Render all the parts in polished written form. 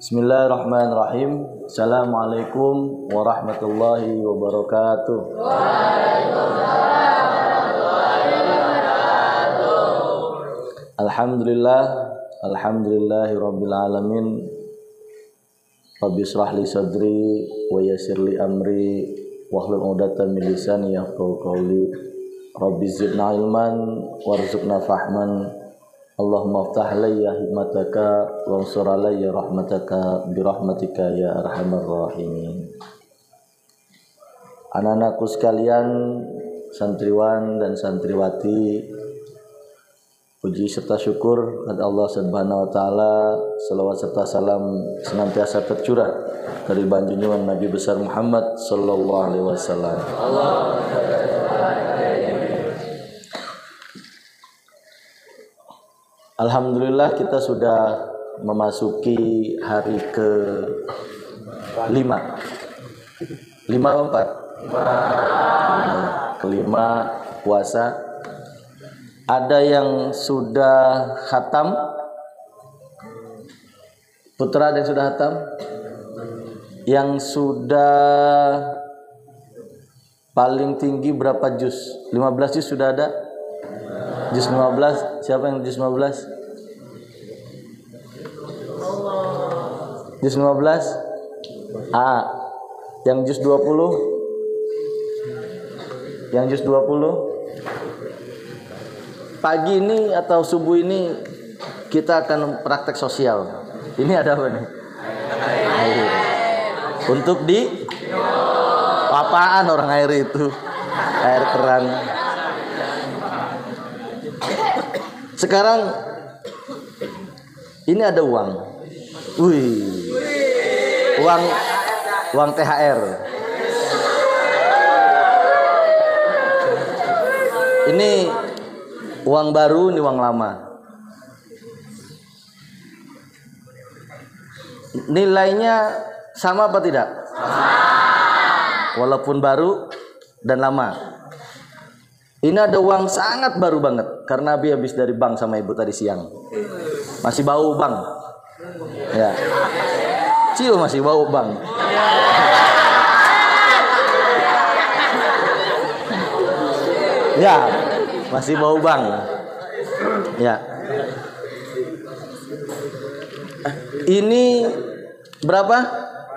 Bismillahirrahmanirrahim. Assalamualaikum warahmatullahi wabarakatuh. Alhamdulillahirabbil alamin. Rabbi shrah li sadri wa yassir li amri wahlul 'uqdatam min lisani yafqahu qawli. Rabbi zidna ilman warzuqna fahman. Allahumma aftah alayya hikmataka wansur alayya rahmataka birahmatika ya arhamar rahimin. Anak-anakku sekalian, santriwan dan santriwati, puji serta syukur kepada Allah Subhanahu wa taala, selawat serta salam senantiasa tercurah dari junjungan Nabi besar Muhammad sallallahu alaihi wasallam. Alhamdulillah kita sudah memasuki hari ke-5. 5 atau 4? Kelima puasa. Ada yang sudah khatam? Putra ada yang sudah khatam? Yang sudah paling tinggi berapa juz? 15 juz sudah ada? Juz 15, siapa yang juz 15? Juz 15? Yang juz 20? Yang juz 20? Pagi ini atau subuh ini kita akan praktek sosial. Ini ada apa nih? Air. Untuk di apaan orang air itu? Air keran. Sekarang ini ada uang. Wih. Uang THR. Ini uang baru, ini uang lama. Nilainya sama apa tidak? Walaupun baru dan lama. Ini ada uang sangat baru banget karena Abi habis dari bank sama ibu tadi siang. Masih bau bank. Ya. Cium masih bau bank. Ya, masih bau bank. Ya. Ini berapa?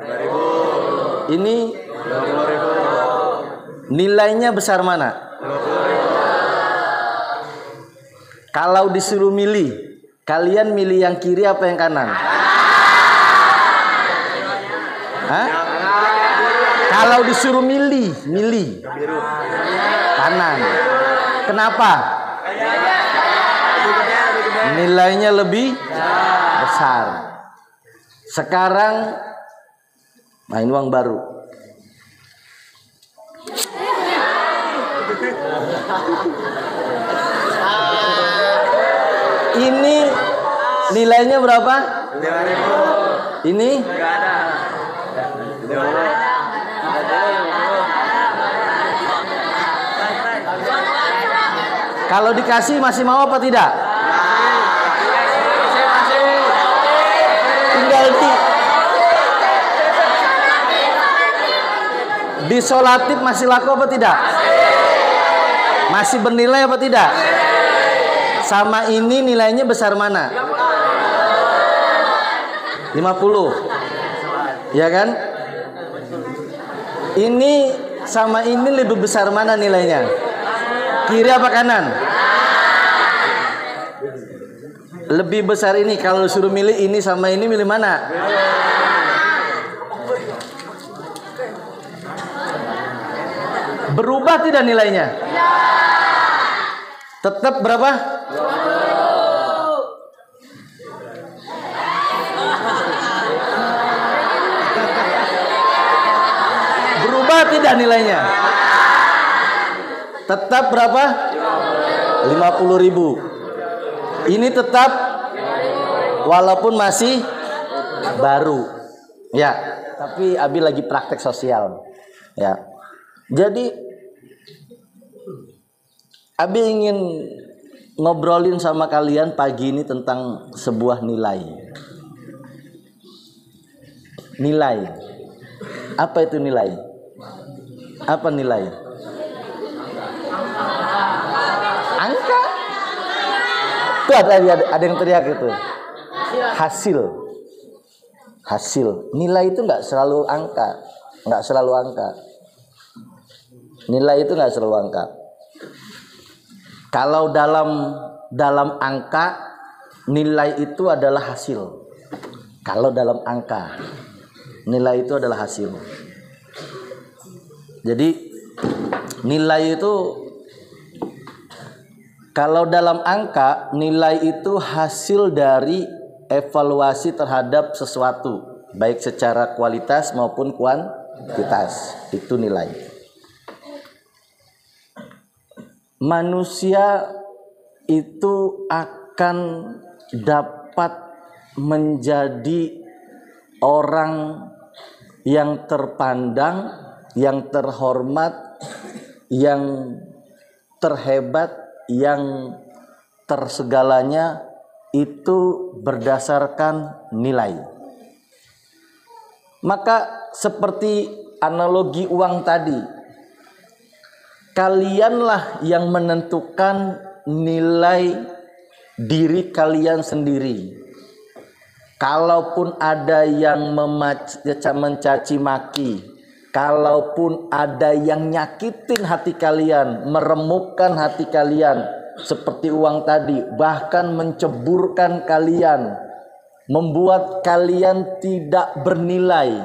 5.000. Ini 20.000. Nilainya besar mana? Kalau disuruh milih, kalian milih yang kiri apa yang kanan? Hah? Kalau disuruh milih kanan. Kenapa? Nilainya lebih besar. Sekarang main uang baru. Ini nilainya berapa? 5.000. Ini? Enggak ada. Kalau dikasih masih mau apa tidak? Tinggal di solatif masih laku apa tidak? Masih bernilai apa tidak? Sama ini nilainya besar mana? 50. Ya kan? Ini sama ini lebih besar mana nilainya? Kiri apa kanan? Lebih besar ini. Kalau suruh milih ini sama ini, milih mana? Berubah tidak nilainya? Tetap berapa? Berubah tidak nilainya? Tetap berapa? 50.000. Ini tetap walaupun masih baru. Ya, tapi Abi lagi praktek sosial. Ya. Jadi Abi ingin ngobrolin sama kalian pagi ini tentang sebuah nilai. Nilai. Apa itu nilai? Apa nilai? Angka. Tuh ada yang teriak itu. Hasil. Nilai itu nggak selalu angka. Nilai itu nggak selalu angka. Kalau dalam angka, nilai itu adalah hasil. Kalau dalam angka, nilai itu adalah hasil. Jadi nilai itu, kalau dalam angka, nilai itu hasil dari evaluasi terhadap sesuatu, baik secara kualitas maupun kuantitas. Itu nilai. Manusia itu akan dapat menjadi orang yang terpandang, yang terhormat, yang terhebat, yang tersegalanya itu berdasarkan nilai. Maka seperti analogi uang tadi, kalianlah yang menentukan nilai diri kalian sendiri. Kalaupun ada yang mencaci maki, kalaupun ada yang nyakitin hati kalian, meremukkan hati kalian, seperti uang tadi, bahkan menceburkan kalian, membuat kalian tidak bernilai,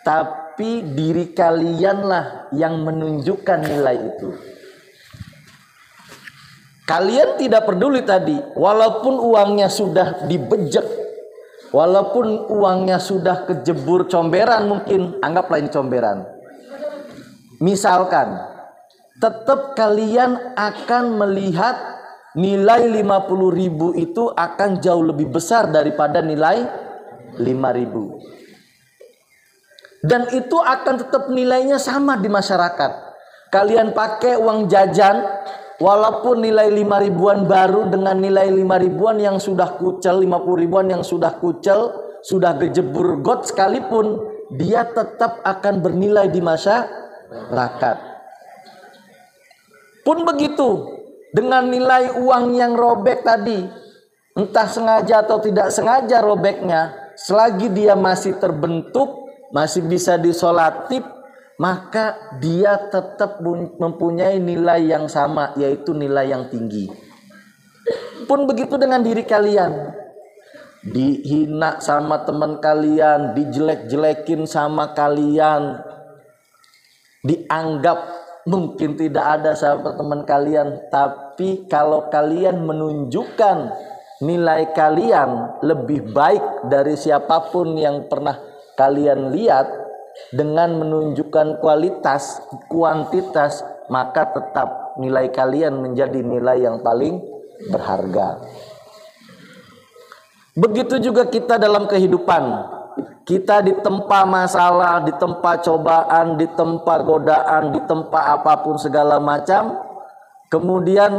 tapi diri kalianlah yang menunjukkan nilai itu. Kalian tidak peduli tadi, walaupun uangnya sudah dibejek, walaupun uangnya sudah kejebur comberan, mungkin anggaplah ini comberan. Misalkan, tetap kalian akan melihat nilai 50.000 itu akan jauh lebih besar daripada nilai 5.000. Dan itu akan tetap nilainya sama di masyarakat. Kalian pakai uang jajan, walaupun nilai 5.000-an baru dengan nilai 5.000-an yang sudah kucel, 50.000-an yang sudah kucel, sudah gejebur got sekalipun, dia tetap akan bernilai di masyarakat. Pun begitu dengan nilai uang yang robek tadi, entah sengaja atau tidak sengaja robeknya, selagi dia masih terbentuk, masih bisa disolatif, maka dia tetap mempunyai nilai yang sama, yaitu nilai yang tinggi. Pun begitu dengan diri kalian, dihina sama teman kalian, dijelek-jelekin sama kalian, dianggap mungkin tidak ada sahabat teman kalian, tapi kalau kalian menunjukkan nilai kalian lebih baik dari siapapun yang pernah kalian lihat, dengan menunjukkan kualitas, kuantitas, maka tetap nilai kalian menjadi nilai yang paling berharga. Begitu juga kita dalam kehidupan. Kita ditempa masalah, ditempa cobaan, ditempa godaan, ditempa apapun segala macam. Kemudian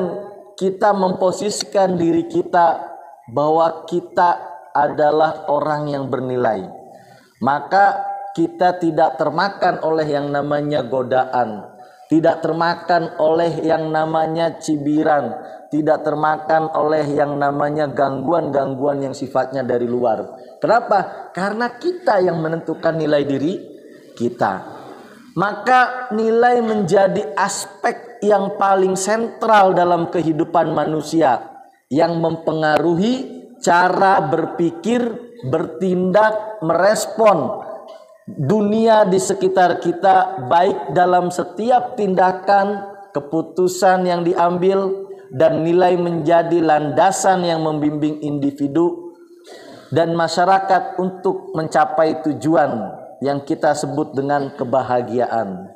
kita memposisikan diri kita bahwa kita adalah orang yang bernilai. Maka kita tidak termakan oleh yang namanya godaan, tidak termakan oleh yang namanya cibiran, tidak termakan oleh yang namanya gangguan-gangguan yang sifatnya dari luar. Kenapa? Karena kita yang menentukan nilai diri kita. Maka nilai menjadi aspek yang paling sentral dalam kehidupan manusia, yang mempengaruhi cara berpikir, bertindak, merespon dunia di sekitar kita, baik dalam setiap tindakan, keputusan yang diambil, dan nilai menjadi landasan yang membimbing individu dan masyarakat untuk mencapai tujuan yang kita sebut dengan kebahagiaan.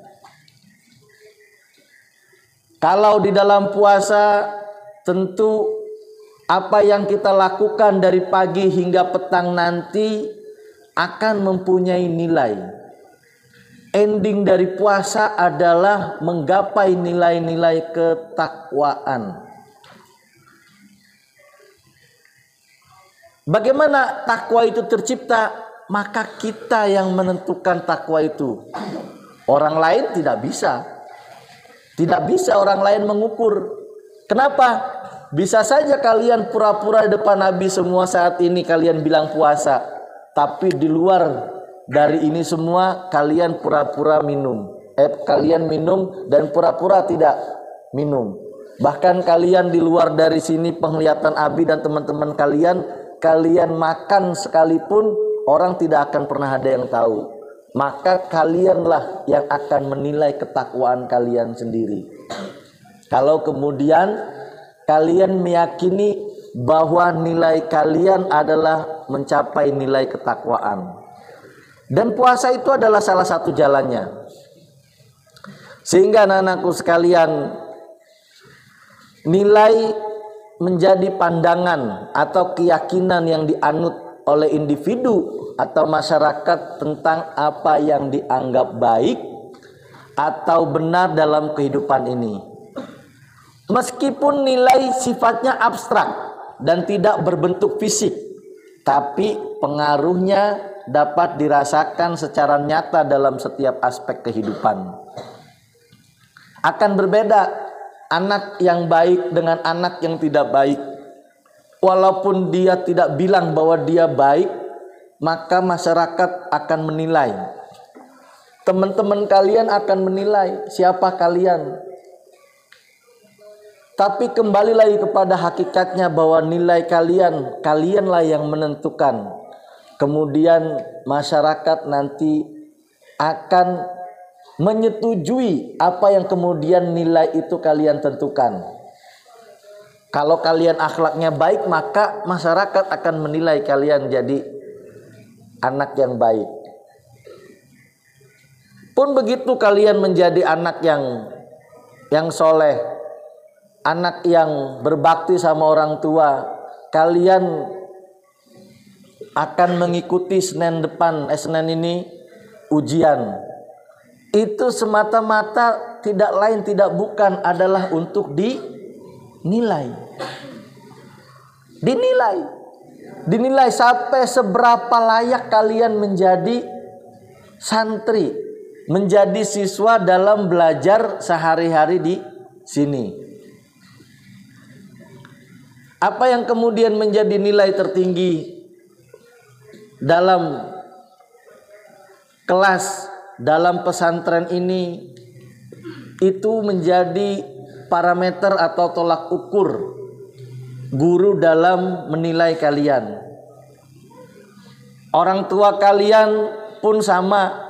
Kalau di dalam puasa, tentu apa yang kita lakukan dari pagi hingga petang nanti akan mempunyai nilai. Ending dari puasa adalah menggapai nilai-nilai ketakwaan. Bagaimana takwa itu tercipta? maka kita yang menentukan takwa itu. Orang lain tidak bisa. Tidak bisa orang lain mengukur. Kenapa? Bisa saja kalian pura-pura di depan Nabi semua saat ini kalian bilang puasa, tapi di luar dari ini semua kalian pura-pura minum. Kalian minum dan pura-pura tidak minum. Bahkan kalian di luar dari sini penglihatan Abi dan teman-teman kalian makan sekalipun orang tidak akan pernah ada yang tahu. Maka kalianlah yang akan menilai ketakwaan kalian sendiri. Kalau kemudian kalian meyakini bahwa nilai kalian adalah mencapai nilai ketakwaan. Dan puasa itu adalah salah satu jalannya. Sehingga anak-anakku sekalian, nilai menjadi pandangan atau keyakinan yang dianut oleh individu atau masyarakat tentang apa yang dianggap baik atau benar dalam kehidupan ini. Meskipun nilai sifatnya abstrak dan tidak berbentuk fisik, tapi pengaruhnya dapat dirasakan secara nyata dalam setiap aspek kehidupan. Akan berbeda anak yang baik dengan anak yang tidak baik. Walaupun dia tidak bilang bahwa dia baik, maka masyarakat akan menilai. Teman-teman kalian akan menilai siapa kalian. Tapi kembali lagi kepada hakikatnya bahwa nilai kalianlah yang menentukan. Kemudian masyarakat nanti akan menyetujui apa yang kemudian nilai itu kalian tentukan. Kalau kalian akhlaknya baik, maka masyarakat akan menilai kalian jadi anak yang baik. Pun begitu kalian menjadi anak yang soleh, anak yang berbakti sama orang tua, kalian akan mengikuti Senin ini ujian. Itu semata-mata tidak lain tidak bukan adalah untuk dinilai sampai seberapa layak kalian menjadi santri, menjadi siswa dalam belajar sehari-hari di sini. Apa yang kemudian menjadi nilai tertinggi dalam kelas, dalam pesantren ini, itu menjadi parameter atau tolak ukur guru dalam menilai kalian. Orang tua kalian pun sama,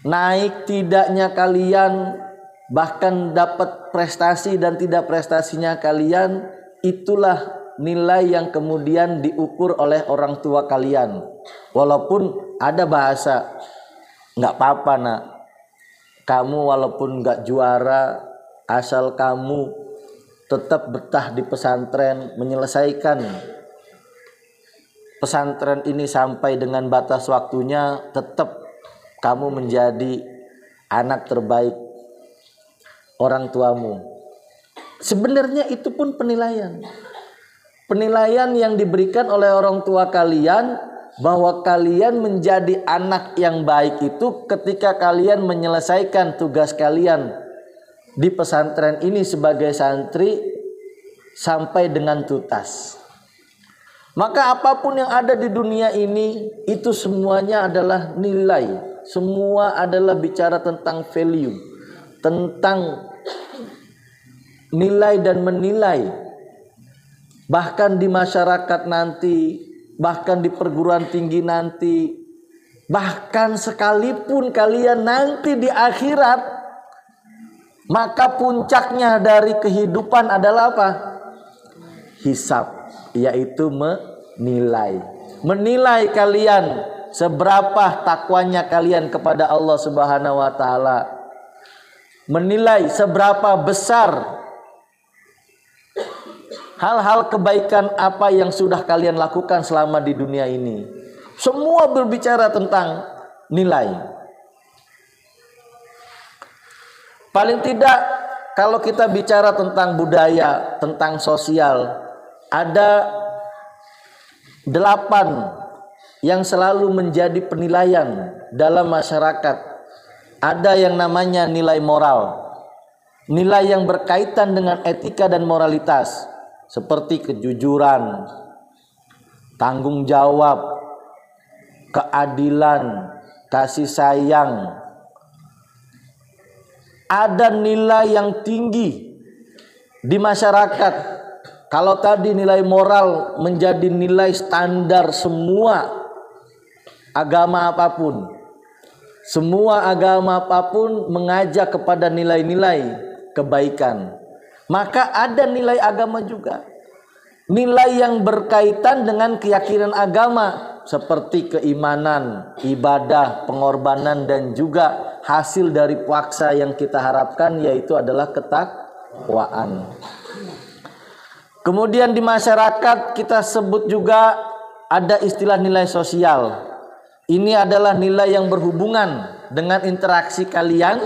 naik tidaknya kalian, bahkan dapat prestasi dan tidak prestasinya kalian, itulah nilai yang kemudian diukur oleh orang tua kalian. Walaupun ada bahasa, nggak apa-apa nak, kamu walaupun nggak juara, asal kamu tetap betah di pesantren, menyelesaikan pesantren ini sampai dengan batas waktunya, tetap kamu menjadi anak terbaik orang tuamu. Sebenarnya itu pun penilaian. Penilaian yang diberikan oleh orang tua kalian bahwa kalian menjadi anak yang baik itu ketika kalian menyelesaikan tugas kalian di pesantren ini sebagai santri sampai dengan tuntas. Maka apapun yang ada di dunia ini, itu semuanya adalah nilai. Semua adalah bicara tentang value, tentang nilai dan menilai. Bahkan di masyarakat nanti, bahkan di perguruan tinggi nanti, bahkan sekalipun kalian nanti di akhirat, maka puncaknya dari kehidupan adalah apa? Hisab, yaitu menilai kalian seberapa takwanya kalian kepada Allah Subhanahu wa taala, menilai seberapa besar hal-hal kebaikan apa yang sudah kalian lakukan selama di dunia ini. Semua berbicara tentang nilai. Paling tidak kalau kita bicara tentang budaya, tentang sosial, ada 8 yang selalu menjadi penilaian dalam masyarakat. Ada yang namanya nilai moral, nilai yang berkaitan dengan etika dan moralitas, seperti kejujuran, tanggung jawab, keadilan, kasih sayang. Ada nilai yang tinggi di masyarakat. Kalau tadi nilai moral menjadi nilai standar semua agama apapun, semua agama apapun mengajak kepada nilai-nilai kebaikan, maka ada nilai agama juga, nilai yang berkaitan dengan keyakinan agama, seperti keimanan, ibadah, pengorbanan, dan juga hasil dari puasa yang kita harapkan, yaitu adalah ketakwaan. Kemudian di masyarakat kita sebut juga ada istilah nilai sosial. Ini adalah nilai yang berhubungan dengan interaksi kalian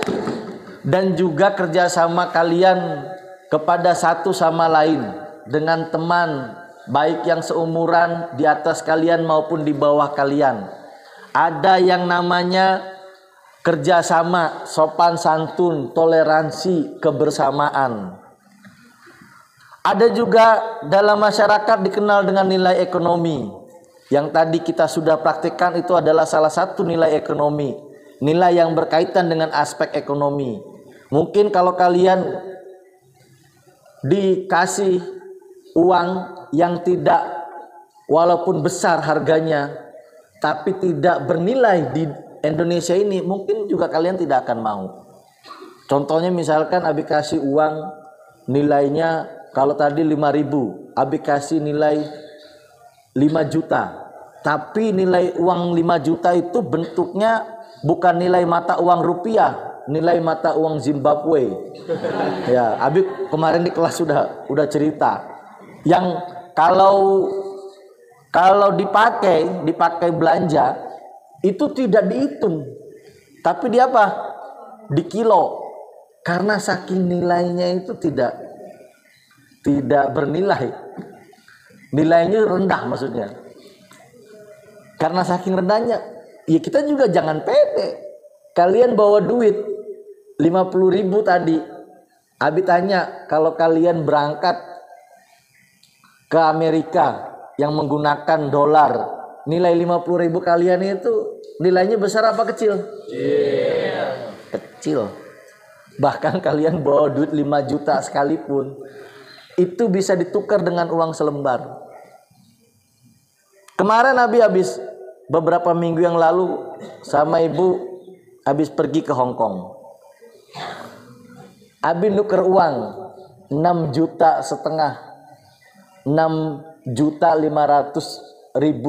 dan juga kerjasama kalian kepada satu sama lain dengan teman, baik yang seumuran, di atas kalian maupun di bawah kalian. Ada yang namanya kerjasama, sopan santun, toleransi, kebersamaan. Ada juga dalam masyarakat dikenal dengan nilai ekonomi. Yang tadi kita sudah praktikkan itu adalah salah satu nilai ekonomi, nilai yang berkaitan dengan aspek ekonomi. Mungkin kalau kalian dikasih uang yang tidak, walaupun besar harganya, tapi tidak bernilai di Indonesia ini, mungkin juga kalian tidak akan mau. Contohnya misalkan Abi kasih uang nilainya, kalau tadi 5.000, Abi kasih nilai 5 juta. Tapi nilai uang 5 juta itu bentuknya bukan nilai mata uang rupiah, nilai mata uang Zimbabwe. Ya, Abi kemarin di kelas udah cerita. Yang kalau dipakai belanja itu tidak dihitung. Tapi di apa? Di kilo. Karena saking nilainya itu tidak bernilai, nilainya rendah maksudnya. Karena saking rendahnya, ya kita juga jangan pede. Kalian bawa duit 50.000 tadi, Abi tanya, kalau kalian berangkat ke Amerika yang menggunakan dolar, nilai 50.000 kalian itu nilainya besar apa kecil? Kecil. Bahkan kalian bawa duit 5 juta sekalipun, itu bisa ditukar dengan uang selembar. Kemarin Abi habis beberapa minggu yang lalu sama ibu habis pergi ke Hong Kong. Abi nuker uang 6,5 juta, 6.500.000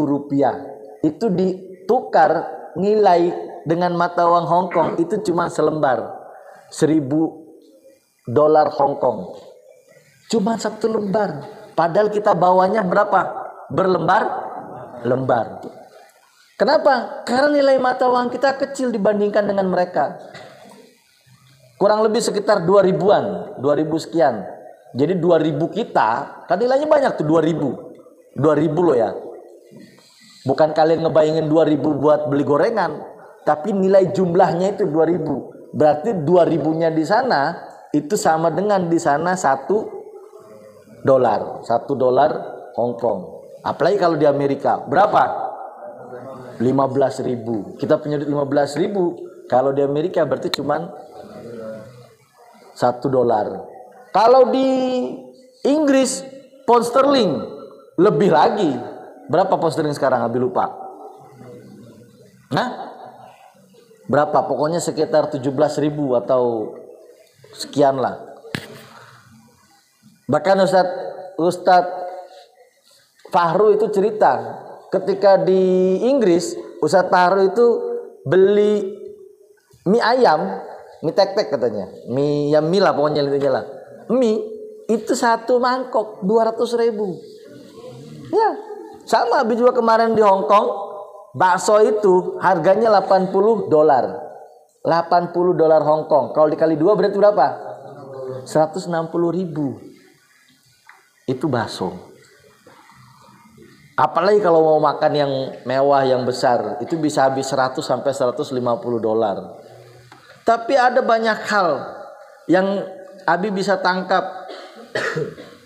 rupiah. Itu ditukar nilai dengan mata uang Hong Kong itu cuma selembar, 1.000 dolar Hong Kong. Cuma 1 lembar. Padahal kita bawanya berapa? Berlembar-lembar. Kenapa? Karena nilai mata uang kita kecil dibandingkan dengan mereka. Kurang lebih sekitar 2.000-an, 2.000 sekian. Jadi 2.000 kita, kan nilainya banyak tuh, 2.000. 2.000 loh ya. Bukan kalian ngebayangin 2.000 buat beli gorengan, tapi nilai jumlahnya itu 2.000. Berarti 2.000-nya di sana itu sama dengan di sana 1 dolar Hong Kong. Apalagi kalau di Amerika berapa? 15.000. Kita punya duit 15.000. Kalau di Amerika berarti cuman 1 dolar. Kalau di Inggris pound sterling lebih lagi. Berapa pound sterling sekarang? Abi lupa. Nah, berapa? Pokoknya sekitar 17.000 atau sekian lah. Bahkan Ustadz Fahru itu cerita, ketika di Inggris Ustadz Fahru itu beli mie ayam, mie tek-tek katanya, mie lah pokoknya intinya lah. Mie itu 1 mangkok 200.000. Ya, sama Abi juga kemarin di Hong Kong, bakso itu harganya 80 dolar. 80 dolar Hong Kong. Kalau dikali 2 berarti berapa? 160.000. Itu bakso. Apalagi kalau mau makan yang mewah, yang besar, itu bisa habis 100 sampai 150 dolar. Tapi ada banyak hal yang Abi bisa tangkap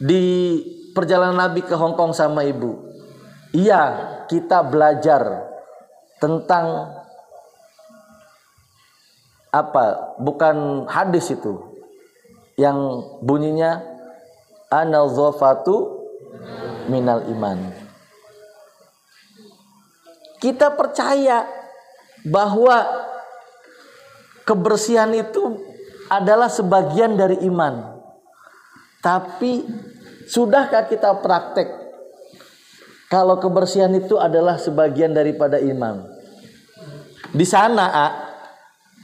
di perjalanan Nabi ke Hong Kong sama ibu. Iya, kita belajar tentang apa? Bukan hadis itu yang bunyinya an-nadhafatu minal iman. Kita percaya bahwa kebersihan itu adalah sebagian dari iman. Tapi sudahkah kita praktek kalau kebersihan itu adalah sebagian daripada iman? Di sana,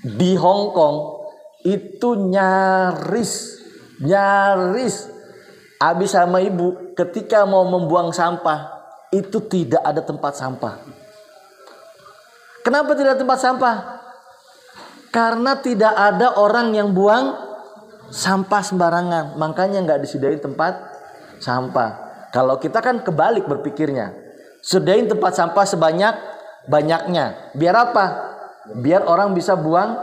di Hong Kong itu nyaris Abi sama ibu ketika mau membuang sampah itu tidak ada tempat sampah. Kenapa tidak ada tempat sampah? Karena tidak ada orang yang buang sampah sembarangan, makanya nggak disediain tempat sampah. Kalau kita kan kebalik berpikirnya, sediain tempat sampah sebanyak-banyaknya. Biar apa? Biar orang bisa buang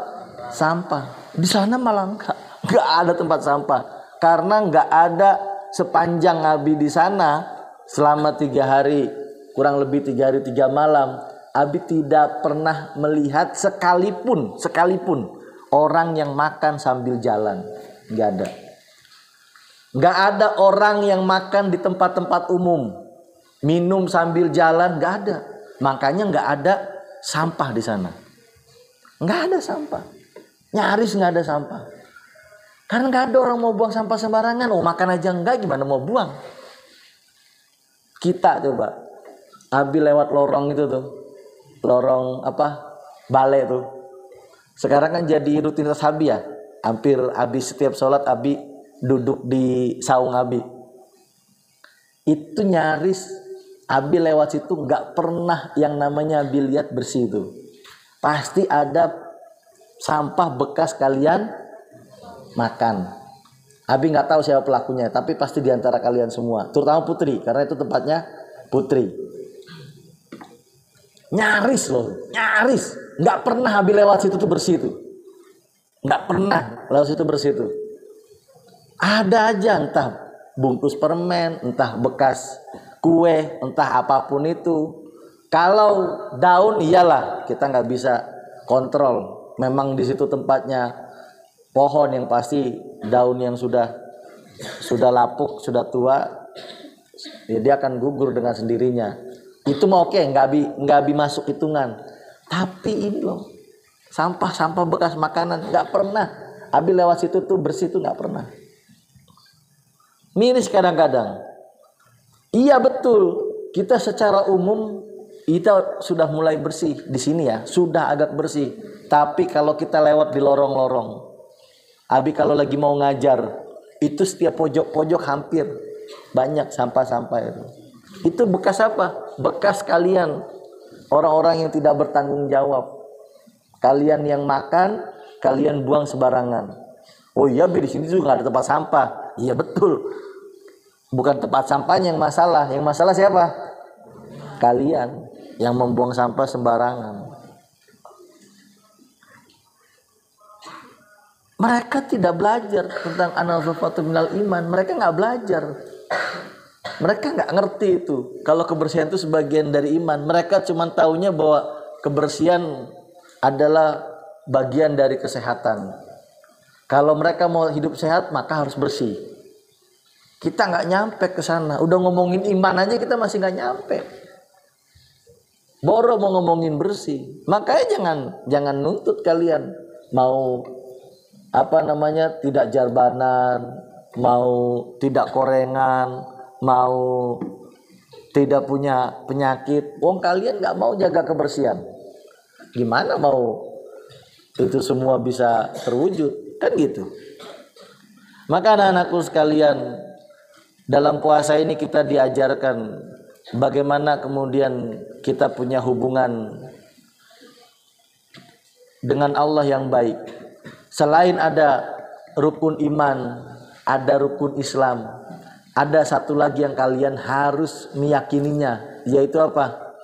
sampah. Di sana malah nggak ada tempat sampah, karena nggak ada sepanjang Abi di sana selama 3 hari, kurang lebih 3 hari 3 malam. Abi tidak pernah melihat sekalipun orang yang makan sambil jalan. Nggak ada orang yang makan di tempat-tempat umum, minum sambil jalan, nggak ada. Makanya nggak ada sampah di sana. Nggak ada sampah, nyaris nggak ada sampah. Karena nggak ada orang mau buang sampah sembarangan. Oh, makan aja nggak, gimana mau buang? Kita coba, Abi lewat lorong itu tuh, lorong balai tuh. Sekarang kan jadi rutinitas Abi ya. Hampir Abi setiap sholat Abi duduk di saung Abi. Itu nyaris Abi lewat situ nggak pernah yang namanya Abi lihat bersih itu. Pasti ada sampah bekas kalian makan. Abi nggak tahu siapa pelakunya, tapi pasti diantara kalian semua, terutama Putri, karena itu tempatnya Putri. Nyaris nggak pernah Abi lewat situ tuh bersih tuh. Nggak pernah lewat situ bersih tuh. Ada aja, entah bungkus permen, entah bekas kue, entah apapun itu. Kalau daun iyalah kita nggak bisa kontrol. Memang di situ tempatnya pohon yang pasti daun yang sudah lapuk, sudah tua, ya dia akan gugur dengan sendirinya. Itu mau oke, nggak bi masuk hitungan. Tapi ini loh, sampah bekas makanan nggak pernah. Abi lewat situ tuh bersih tuh nggak pernah. Miris kadang-kadang. Iya betul, kita secara umum kita sudah mulai bersih di sini ya, sudah agak bersih. Tapi kalau kita lewat di lorong-lorong, Abi kalau lagi mau ngajar, itu setiap pojok-pojok hampir banyak sampah-sampah itu. Itu bekas apa? Bekas kalian, orang-orang yang tidak bertanggung jawab. Kalian yang makan, kalian buang sembarangan. Oh iya, di sini juga nggak ada tempat sampah. Iya betul. Bukan tempat sampahnya yang masalah. Yang masalah siapa? Kalian yang membuang sampah sembarangan. Mereka tidak belajar tentang an-nadhafatu minal iman. Mereka nggak belajar. Mereka nggak ngerti itu. Kalau kebersihan itu sebagian dari iman. Mereka cuma taunya bahwa kebersihan adalah bagian dari kesehatan. Kalau mereka mau hidup sehat, maka harus bersih. Kita nggak nyampe ke sana. Udah ngomongin iman aja kita masih nggak nyampe. Boro mau ngomongin bersih. Makanya jangan nuntut kalian mau tidak jarbanan, mau tidak korengan, mau tidak punya penyakit. Wong kalian nggak mau jaga kebersihan. Gimana mau itu semua bisa terwujud? Kan gitu. Maka anak-anakku sekalian, dalam puasa ini kita diajarkan bagaimana kemudian kita punya hubungan dengan Allah yang baik. Selain ada rukun iman, ada rukun Islam, ada satu lagi yang kalian harus meyakininya, yaitu apa?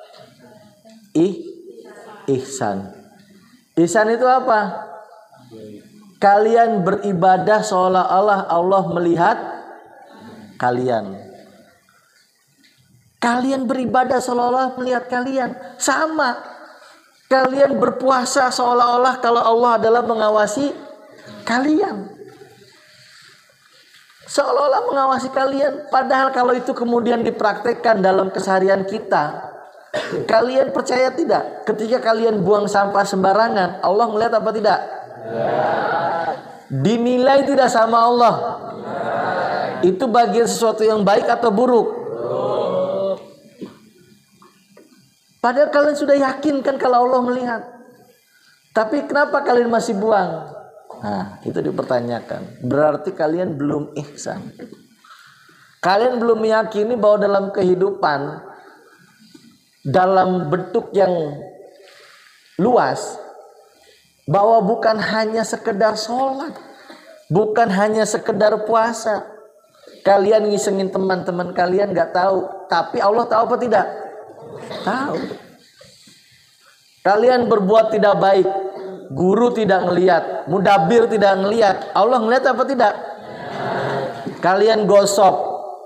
Ihsan. Ihsan itu apa? Kalian beribadah seolah-olah Allah melihat kalian. Kalian beribadah seolah-olah melihat kalian. Sama. Kalian berpuasa seolah-olah kalau Allah adalah mengawasi kalian. Seolah-olah mengawasi kalian. Padahal kalau itu kemudian dipraktekkan dalam keseharian kita, kalian percaya tidak? Ketika kalian buang sampah sembarangan, Allah melihat apa tidak? Dinilai tidak sama Allah? Itu bagian sesuatu yang baik atau buruk? Padahal kalian sudah yakin kan kalau Allah melihat. Tapi kenapa kalian masih buang? Nah, itu dipertanyakan. Berarti kalian belum ihsan. Kalian belum meyakini bahwa dalam kehidupan, dalam bentuk yang luas, bahwa bukan hanya sekedar sholat, bukan hanya sekedar puasa. Kalian ngisengin teman-teman kalian gak tahu, tapi Allah tahu apa tidak? Tahu. Kalian berbuat tidak baik, guru tidak ngelihat, mudabir tidak ngelihat, Allah ngelihat apa tidak? Kalian gosok,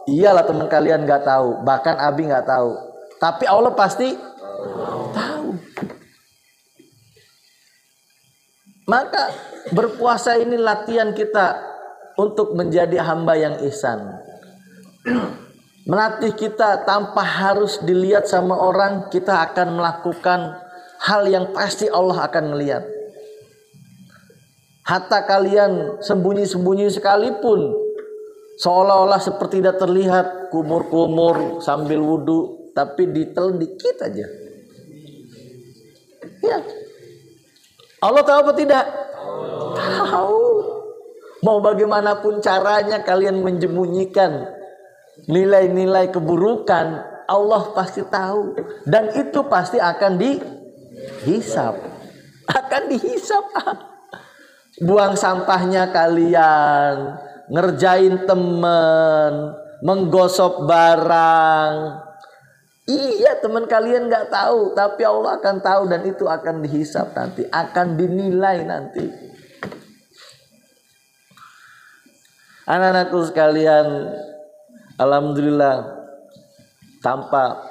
iyalah teman kalian gak tahu, bahkan Abi gak tahu, tapi Allah pasti tahu. Maka berpuasa ini latihan kita untuk menjadi hamba yang ihsan. Melatih kita tanpa harus dilihat sama orang, kita akan melakukan hal yang pasti Allah akan melihat. Hatta kalian sembunyi-sembunyi sekalipun, seolah-olah seperti tidak terlihat, kumur-kumur sambil wudhu, tapi ditelan dikit aja. Ya. Allah tahu apa tidak? Tahu. Mau bagaimanapun caranya kalian menyembunyikan nilai-nilai keburukan, Allah pasti tahu. Dan itu pasti akan dihisab. Akan dihisab. Buang sampahnya kalian, ngerjain temen, menggosok barang. Iya, teman kalian gak tahu, tapi Allah akan tahu dan itu akan dihisab nanti, akan dinilai nanti. Anak-anakku sekalian, alhamdulillah, tanpa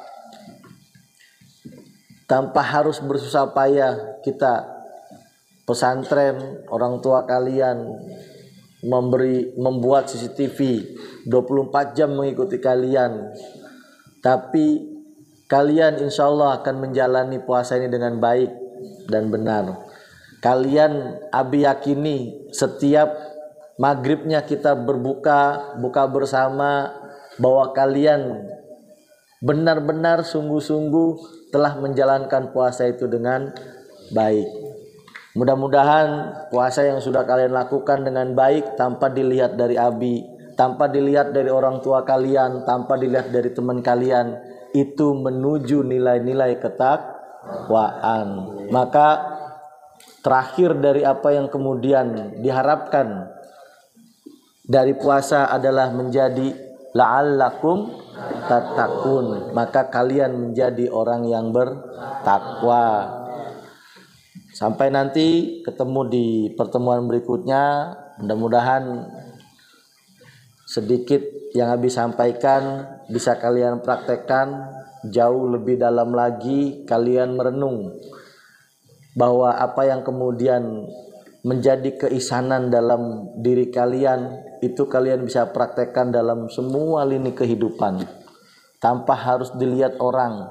harus bersusah payah kita pesantren, orang tua kalian membuat CCTV 24 jam mengikuti kalian. Tapi kalian insya Allah akan menjalani puasa ini dengan baik dan benar. Kalian Abi yakini setiap maghribnya kita buka bersama, bahwa kalian benar-benar sungguh-sungguh telah menjalankan puasa itu dengan baik. Mudah-mudahan puasa yang sudah kalian lakukan dengan baik, tanpa dilihat dari Abi, tanpa dilihat dari orang tua kalian, tanpa dilihat dari teman kalian, itu menuju nilai-nilai ketakwaan. Maka terakhir dari apa yang kemudian diharapkan dari puasa adalah menjadi la'allakum tattaqun. Maka kalian menjadi orang yang bertakwa. Sampai nanti ketemu di pertemuan berikutnya. Mudah-mudahan sedikit yang habis sampaikan bisa kalian praktekkan. Jauh lebih dalam lagi kalian merenung bahwa apa yang kemudian menjadi keisanan dalam diri kalian, itu kalian bisa praktekkan dalam semua lini kehidupan tanpa harus dilihat orang.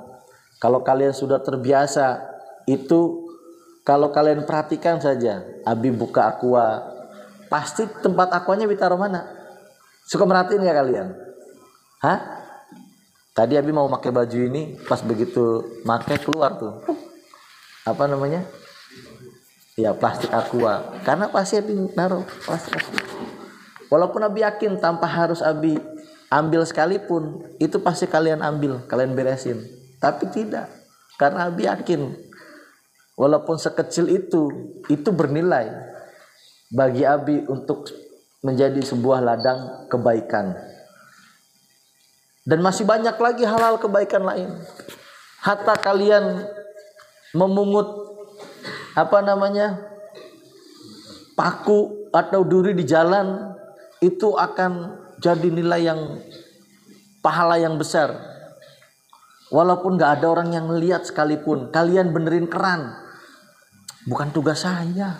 Kalau kalian sudah terbiasa, itu kalau kalian perhatikan saja, Abi buka aqua, pasti tempat aquanya ditaruh mana? Suka merhatiin gak kalian? Hah? Tadi Abi mau pakai baju ini, pas begitu pakai keluar tuh, apa namanya? Ya, plastik aqua. Karena pasti Abi naruh plastik aqua. Walaupun Abi yakin tanpa harus Abi ambil sekalipun, itu pasti kalian ambil, kalian beresin. Tapi tidak, karena Abi yakin walaupun sekecil itu bernilai bagi Abi untuk menjadi sebuah ladang kebaikan. Dan masih banyak lagi hal-hal kebaikan lain. Hatta kalian memungut paku atau duri di jalan, itu akan jadi nilai yang pahala yang besar. Walaupun gak ada orang yang melihat sekalipun, kalian benerin keran, bukan tugas saya,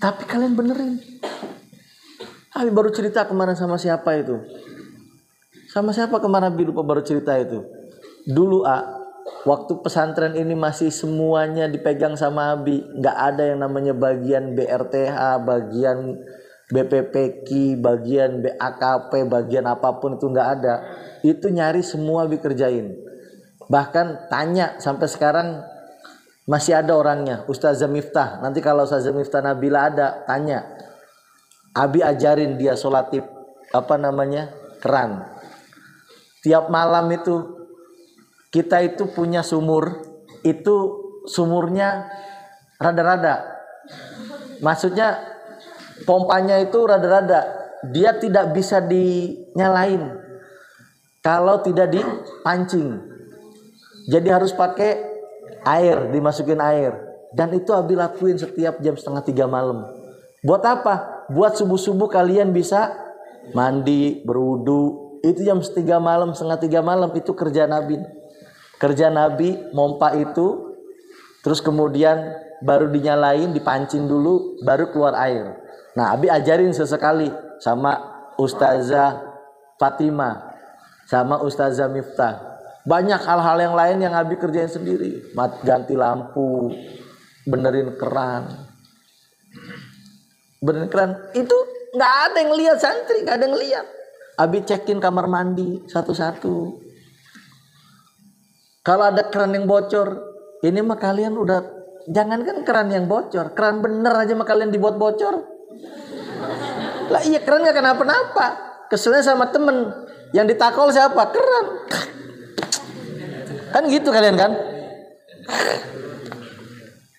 tapi kalian benerin. Abi baru cerita kemarin sama siapa itu? Sama siapa kemarin Abi lupa baru cerita itu. Dulu waktu pesantren ini masih semuanya dipegang sama Abi, nggak ada yang namanya bagian BRTH, bagian BPPK, bagian BAKP, bagian apapun itu nggak ada. Itu nyari semua Abi kerjain. Bahkan tanya sampai sekarang masih ada orangnya, Ustazah Miftah. Nanti kalau Ustazah Miftah Nabila ada, tanya. Abi ajarin dia sholatip keran. Tiap malam itu kita itu punya sumur, itu sumurnya rada-rada. Maksudnya pompanya itu rada-rada. Dia tidak bisa dinyalain kalau tidak dipancing. Jadi harus pakai air, dimasukin air. Dan itu Abi lakuin setiap jam 2:30 malam. Buat apa? Buat subuh-subuh kalian bisa mandi, berwudu. Itu jam 3 malam, 2:30 malam itu kerja Nabi. Kerja Nabi mompa itu, terus kemudian baru dinyalain, dipancing dulu, baru keluar air. Nah, Abi ajarin sesekali sama Ustazah Fatimah, sama Ustazah Miftah. Banyak hal-hal yang lain yang Abi kerjain sendiri. Ganti lampu, benerin keran. Benerin keran itu nggak ada yang lihat, santri nggak ada yang lihat. Abi cekin kamar mandi satu-satu. Kalau ada keran yang bocor, ini mah kalian udah, jangankan keran yang bocor, keran bener aja mah kalian dibuat bocor. Lah iya, keran gak kenapa-napa. Keselnya sama temen, yang ditakol siapa? Keran. Kan gitu kalian kan?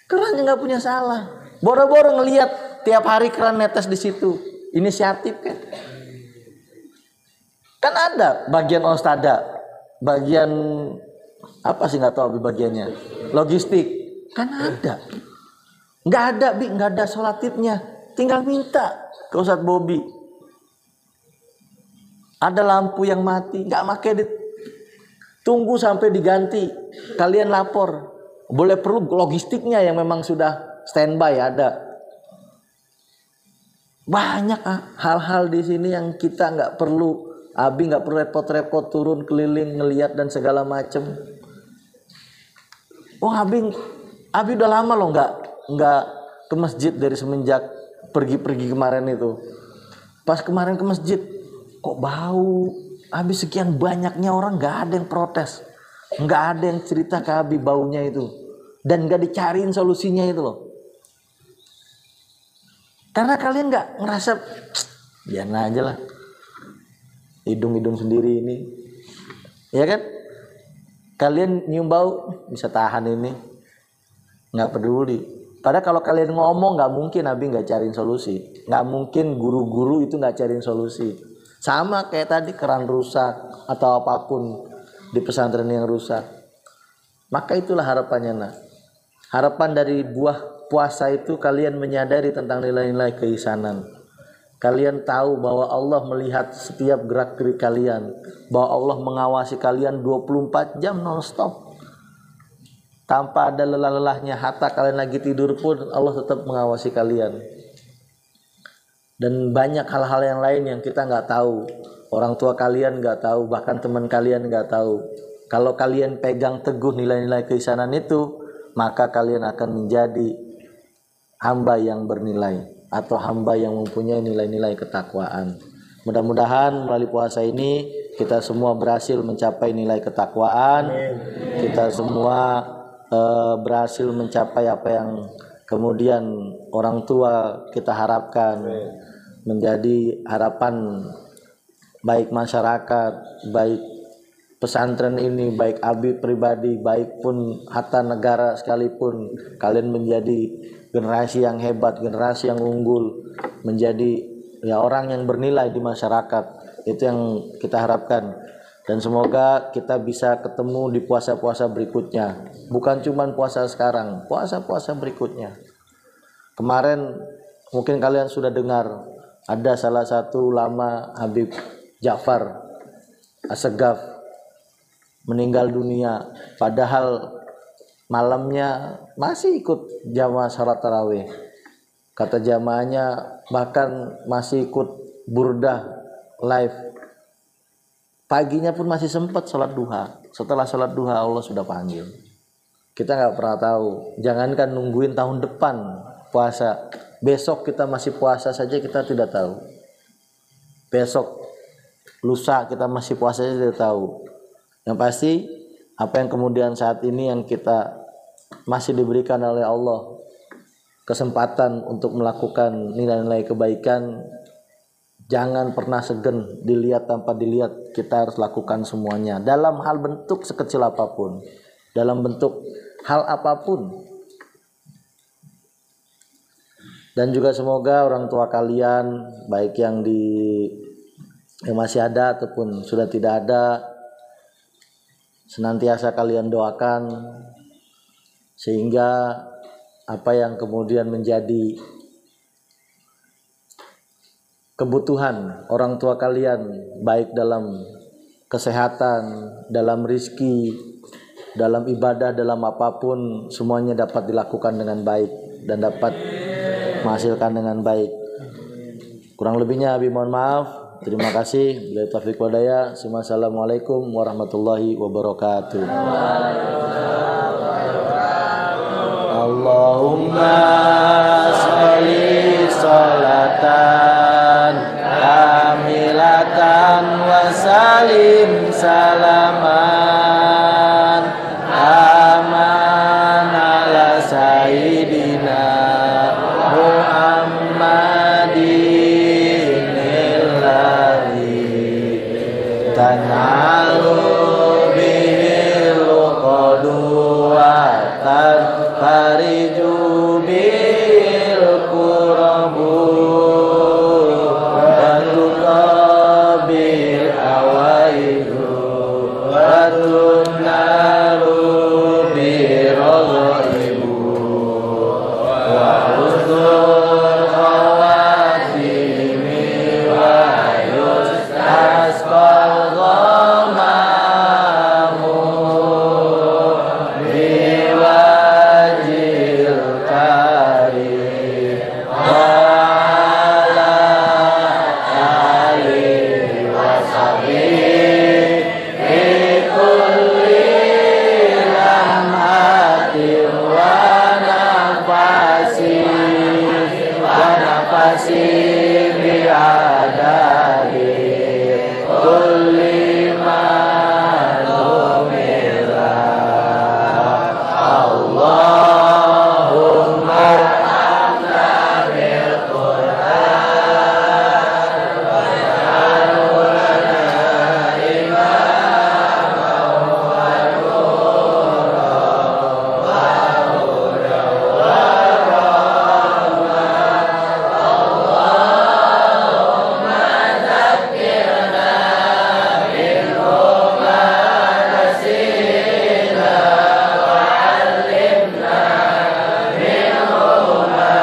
Kerannya nggak punya salah. Boro-boro ngelihat tiap hari keran netes di situ. Inisiatif kan? Kan ada bagian ostada, bagian apa sih nggak tahu bagiannya, logistik kan ada. Nggak ada nggak ada sholatipnya, tinggal minta ke Ustadz Bobi. Ada lampu yang mati, nggak pakai tunggu sampai diganti, kalian lapor. Boleh perlu logistiknya yang memang sudah standby ada. Banyak hal-hal di sini yang kita nggak perlu. Abi nggak perlu repot-repot turun keliling ngelihat dan segala macem. Oh Abi udah lama loh nggak ke masjid dari semenjak pergi kemarin itu. Pas kemarin ke masjid, kok bau. Abi sekian banyaknya orang nggak ada yang protes, nggak ada yang cerita ke Abi baunya itu, dan nggak dicariin solusinya itu loh. Karena kalian nggak ngerasa, biarin aja lah. Hidung sendiri ini, ya kan? Kalian nyium bau bisa tahan ini, nggak peduli. Padahal kalau kalian ngomong nggak mungkin Abi nggak cariin solusi, nggak mungkin guru-guru itu nggak cariin solusi. Sama kayak tadi keran rusak atau apapun di pesantren yang rusak. Maka itulah harapannya nak. Harapan dari buah puasa itu kalian menyadari tentang nilai-nilai keisanan. Kalian tahu bahwa Allah melihat setiap gerak-gerik kalian, bahwa Allah mengawasi kalian 24 jam non-stop. Tanpa ada lelah-lelahnya, hatta kalian lagi tidur pun Allah tetap mengawasi kalian. Dan banyak hal-hal yang lain yang kita nggak tahu. Orang tua kalian nggak tahu, bahkan teman kalian nggak tahu. Kalau kalian pegang teguh nilai-nilai keisanan itu, maka kalian akan menjadi hamba yang bernilai, atau hamba yang mempunyai nilai-nilai ketakwaan. Mudah-mudahan melalui puasa ini kita semua berhasil mencapai nilai ketakwaan. Kita semua berhasil mencapai apa yang kemudian orang tua kita harapkan, menjadi harapan baik masyarakat, baik pesantren ini, baik Abi pribadi, baik pun hatta negara sekalipun. Kalian menjadi generasi yang hebat, generasi yang unggul, menjadi ya orang yang bernilai di masyarakat. Itu yang kita harapkan. Dan semoga kita bisa ketemu di puasa-puasa berikutnya. Bukan cuma puasa sekarang, puasa-puasa berikutnya. Kemarin mungkin kalian sudah dengar, ada salah satu ulama Habib Ja'far As-Segaf meninggal dunia. Padahal malamnya masih ikut jamaah salat tarawih. Kata jamaahnya bahkan masih ikut burdah live. Paginya pun masih sempat sholat duha. Setelah sholat duha Allah sudah panggil. Kita nggak pernah tahu. Jangankan nungguin tahun depan puasa, besok kita masih puasa saja kita tidak tahu. Besok, lusa kita masih puasa saja tidak tahu. Yang pasti apa yang kemudian saat ini yang kita masih diberikan oleh Allah kesempatan untuk melakukan nilai-nilai kebaikan, jangan pernah segan dilihat tanpa dilihat. Kita harus lakukan semuanya dalam hal bentuk sekecil apapun, dalam bentuk hal apapun. Dan juga semoga orang tua kalian, baik yang masih ada ataupun sudah tidak ada, senantiasa kalian doakan sehingga apa yang kemudian menjadi kebutuhan orang tua kalian, baik dalam kesehatan, dalam rizki, dalam ibadah, dalam apapun, semuanya dapat dilakukan dengan baik dan dapat menghasilkan dengan baik. Kurang lebihnya Abi mohon maaf. Terima kasih. Bila taufiq wal hidayah. Assalamualaikum warahmatullahi wabarakatuh. Allahumma sholli sholatan kamilatan wa salim salaman aman ala sayyidina Muhammadin illahi tanalu bihil qadwatan fariju bil qurabu bil awaidu watunalu birghaibu wa husnul khawatimi wa yustasqal ghamamu biwajil karim wa ala alihi wa sahbihi bi kulli lamhatin wa nafasi bi adadi kulli man umila Allahumma amna bil Qur'an waj'alhu lana imaman wa nuran wa hudan wa rahmah. Allahumma zakkirna minhu ma nasina wa 'allimna minhu ma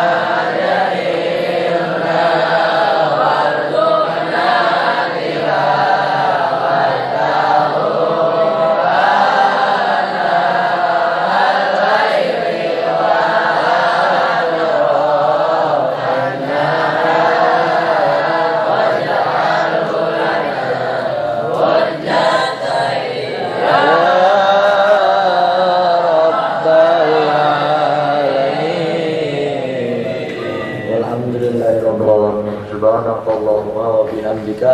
jahilna warzuqna tilawatahu ana al-laili wa atrafana waj'alhu lana hujjatan ya rabbal alamin. Walhamdulillahi rabbil alamin. Subhanakallahumma wa bihamdika.